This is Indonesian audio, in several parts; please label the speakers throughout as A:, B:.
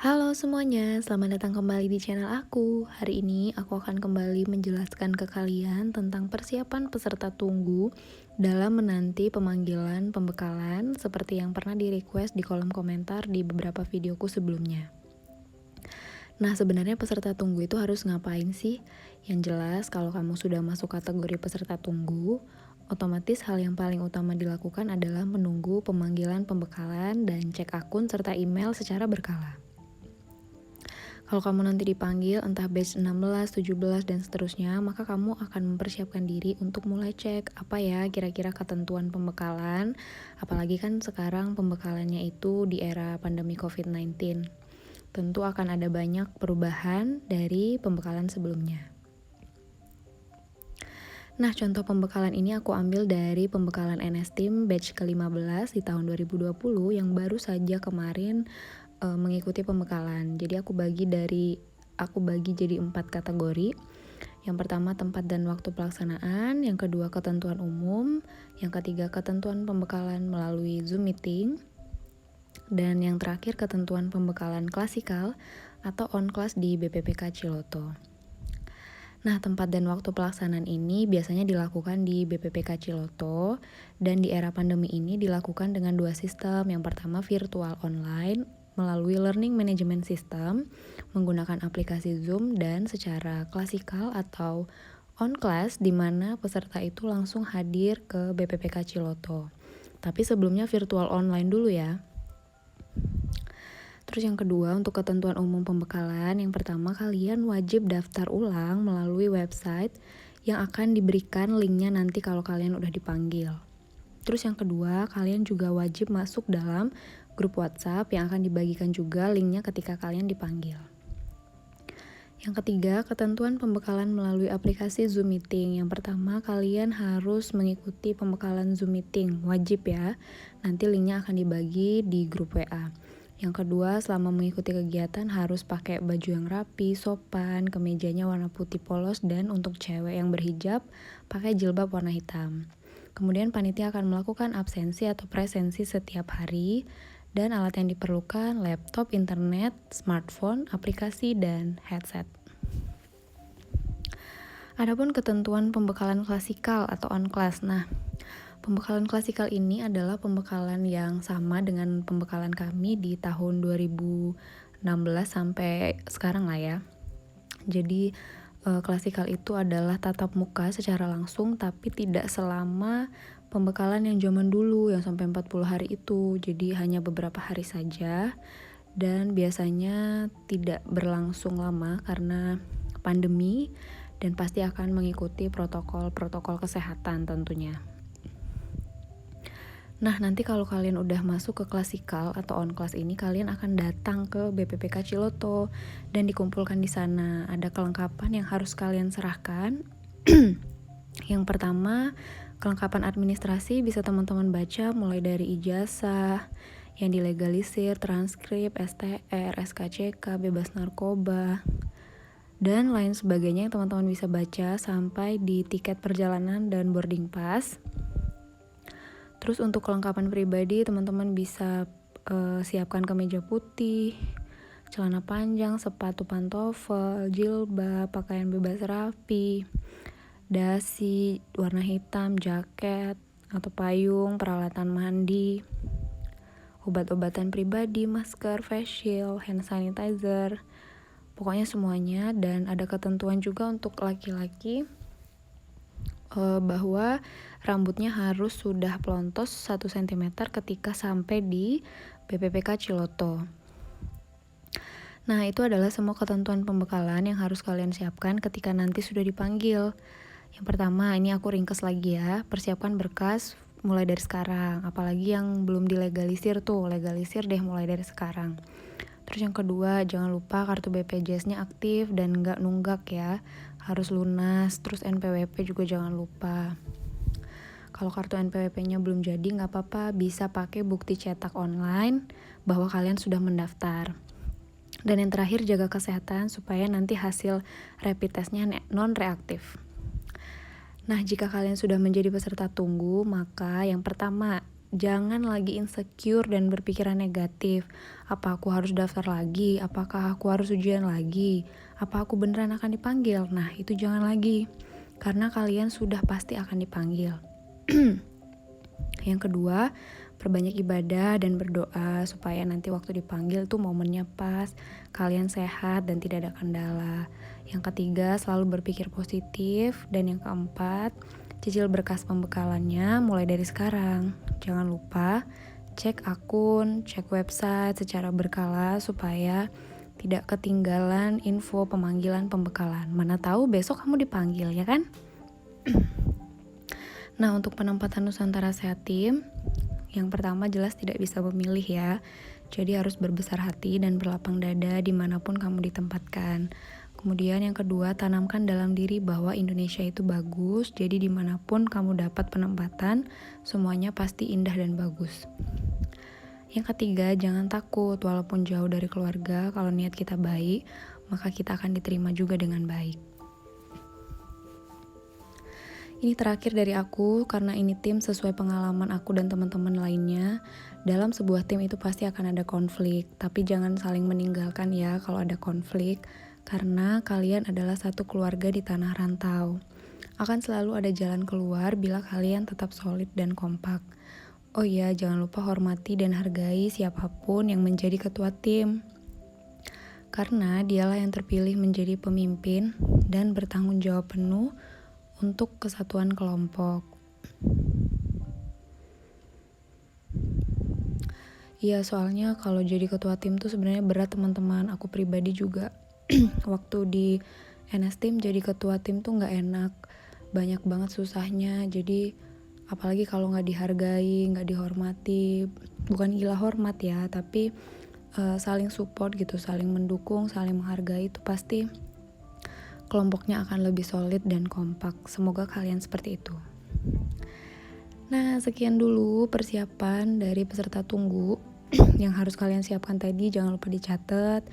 A: Halo semuanya, selamat datang kembali di channel aku. Hari ini aku akan kembali menjelaskan ke kalian tentang persiapan peserta tunggu dalam menanti pemanggilan pembekalan seperti yang pernah di-request di kolom komentar di beberapa videoku sebelumnya. Nah, sebenarnya peserta tunggu itu harus ngapain sih? Yang jelas, kalau kamu sudah masuk kategori peserta tunggu, otomatis hal yang paling utama dilakukan adalah menunggu pemanggilan pembekalan dan cek akun serta email secara berkala. Kalau kamu nanti dipanggil entah batch 16, 17, dan seterusnya, maka kamu akan mempersiapkan diri untuk mulai cek apa ya kira-kira ketentuan pembekalan, apalagi kan sekarang pembekalannya itu di era pandemi COVID-19. Tentu akan ada banyak perubahan dari pembekalan sebelumnya. Nah, contoh pembekalan ini aku ambil dari pembekalan NS Team batch ke-15 di tahun 2020 yang baru saja kemarin mengikuti pembekalan. Jadi aku bagi jadi 4 kategori. Yang pertama tempat dan waktu pelaksanaan, yang kedua ketentuan umum, yang ketiga ketentuan pembekalan melalui Zoom meeting, dan yang terakhir ketentuan pembekalan klasikal atau on-class di BPPK Ciloto. Nah, tempat dan waktu pelaksanaan ini biasanya dilakukan di BPPK Ciloto, dan di era pandemi ini dilakukan dengan 2 sistem. Yang pertama virtual online melalui Learning Management System menggunakan aplikasi Zoom, dan secara klasikal atau on class di mana peserta itu langsung hadir ke BPPK Ciloto. Tapi sebelumnya virtual online dulu ya. Terus yang kedua, untuk ketentuan umum pembekalan, yang pertama kalian wajib daftar ulang melalui website yang akan diberikan linknya nanti kalau kalian udah dipanggil. Terus yang kedua, kalian juga wajib masuk dalam grup WhatsApp yang akan dibagikan juga linknya ketika kalian dipanggil. Yang ketiga, ketentuan pembekalan melalui aplikasi Zoom Meeting. Yang pertama, kalian harus mengikuti pembekalan Zoom Meeting, wajib ya. Nanti linknya akan dibagi di grup WA. Yang kedua, selama mengikuti kegiatan harus pakai baju yang rapi, sopan, kemejanya warna putih polos, dan untuk cewek yang berhijab, pakai jilbab warna hitam. Kemudian panitia akan melakukan absensi atau presensi setiap hari, dan alat yang diperlukan laptop, internet, smartphone, aplikasi, dan headset. Adapun ketentuan pembekalan klasikal atau on class. Nah, pembekalan klasikal ini adalah pembekalan yang sama dengan pembekalan kami di tahun 2016 sampai sekarang lah ya. Jadi klasikal itu adalah tatap muka secara langsung, tapi tidak selama pembekalan yang zaman dulu yang sampai 40 hari itu. Jadi hanya beberapa hari saja, dan biasanya tidak berlangsung lama karena pandemi, dan pasti akan mengikuti protokol kesehatan tentunya. Nah, nanti kalau kalian udah masuk ke klasikal atau on class ini, kalian akan datang ke BPPK Ciloto dan dikumpulkan di sana. Ada kelengkapan yang harus kalian serahkan. Yang pertama, kelengkapan administrasi bisa teman-teman baca mulai dari ijazah yang dilegalisir, transkrip, STR, SKCK, bebas narkoba, dan lain sebagainya yang teman-teman bisa baca sampai di tiket perjalanan dan boarding pass. Terus untuk kelengkapan pribadi, teman-teman bisa siapkan kemeja putih, celana panjang, sepatu pantofel, jilbab, pakaian bebas rapi, dasi warna hitam, jaket atau payung, peralatan mandi, obat-obatan pribadi, masker, face shield, hand sanitizer, pokoknya semuanya. Dan ada ketentuan juga untuk laki-laki bahwa rambutnya harus sudah pelontos 1 cm ketika sampai di BPPK Ciloto. Nah, itu adalah semua ketentuan pembekalan yang harus kalian siapkan ketika nanti sudah dipanggil. Yang pertama, ini aku ringkas lagi ya, persiapkan berkas mulai dari sekarang. Apalagi yang belum dilegalisir tuh, legalisir deh mulai dari sekarang. Terus yang kedua, jangan lupa kartu BPJS-nya aktif dan nggak nunggak ya, harus lunas. Terus NPWP juga jangan lupa. Kalau kartu NPWP-nya belum jadi nggak apa-apa, bisa pakai bukti cetak online bahwa kalian sudah mendaftar. Dan yang terakhir, jaga kesehatan supaya nanti hasil rapid test-nya non-reaktif. Nah, jika kalian sudah menjadi peserta tunggu, maka yang pertama Jangan lagi insecure dan berpikiran negatif. Apa aku harus daftar lagi? Apakah aku harus ujian lagi? Apa aku beneran akan dipanggil? Nah, itu jangan lagi. Karena kalian sudah pasti akan dipanggil. Yang kedua, perbanyak ibadah dan berdoa supaya nanti waktu dipanggil tuh momennya pas, kalian sehat dan tidak ada kendala. Yang ketiga, selalu berpikir positif. Dan yang keempat, cicil berkas pembekalannya mulai dari sekarang. Jangan lupa cek akun, cek website secara berkala supaya tidak ketinggalan info pemanggilan pembekalan. Mana tahu besok kamu dipanggil, ya kan? Nah, untuk penempatan Nusantara Sehat Team, yang pertama jelas tidak bisa memilih ya. Jadi harus berbesar hati dan berlapang dada dimanapun kamu ditempatkan. Kemudian yang kedua, tanamkan dalam diri bahwa Indonesia itu bagus. Jadi dimanapun kamu dapat penempatan, semuanya pasti indah dan bagus. Yang ketiga, jangan takut walaupun jauh dari keluarga. Kalau niat kita baik, maka kita akan diterima juga dengan baik. Ini terakhir dari aku, karena ini tim sesuai pengalaman aku dan teman-teman lainnya. Dalam sebuah tim itu pasti akan ada konflik, tapi jangan saling meninggalkan ya kalau ada konflik, karena kalian adalah satu keluarga di tanah rantau. Akan selalu ada jalan keluar bila kalian tetap solid dan kompak. Oh iya, jangan lupa hormati dan hargai siapapun yang menjadi ketua tim. Karena dialah yang terpilih menjadi pemimpin dan bertanggung jawab penuh untuk kesatuan kelompok. Iya, soalnya kalau jadi ketua tim tuh sebenarnya berat teman-teman. Aku pribadi juga waktu di NS Team jadi ketua tim tuh nggak enak. Banyak banget susahnya. Jadi apalagi kalau nggak dihargai, nggak dihormati. Bukan gila hormat ya, tapi saling support gitu, saling mendukung, saling menghargai itu pasti kelompoknya akan lebih solid dan kompak. Semoga kalian seperti itu. Nah, sekian dulu persiapan dari peserta tunggu yang harus kalian siapkan tadi. Jangan lupa dicatat,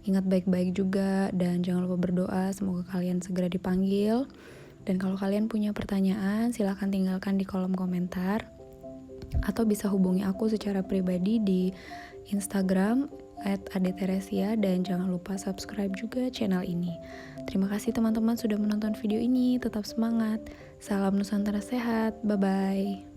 A: ingat baik-baik juga, dan jangan lupa berdoa semoga kalian segera dipanggil. Dan kalau kalian punya pertanyaan, silahkan tinggalkan di kolom komentar, atau bisa hubungi aku secara pribadi di Instagram @adeteresia, dan jangan lupa subscribe juga channel ini. Terima kasih teman-teman sudah menonton video ini. Tetap semangat. Salam Nusantara Sehat. Bye-bye.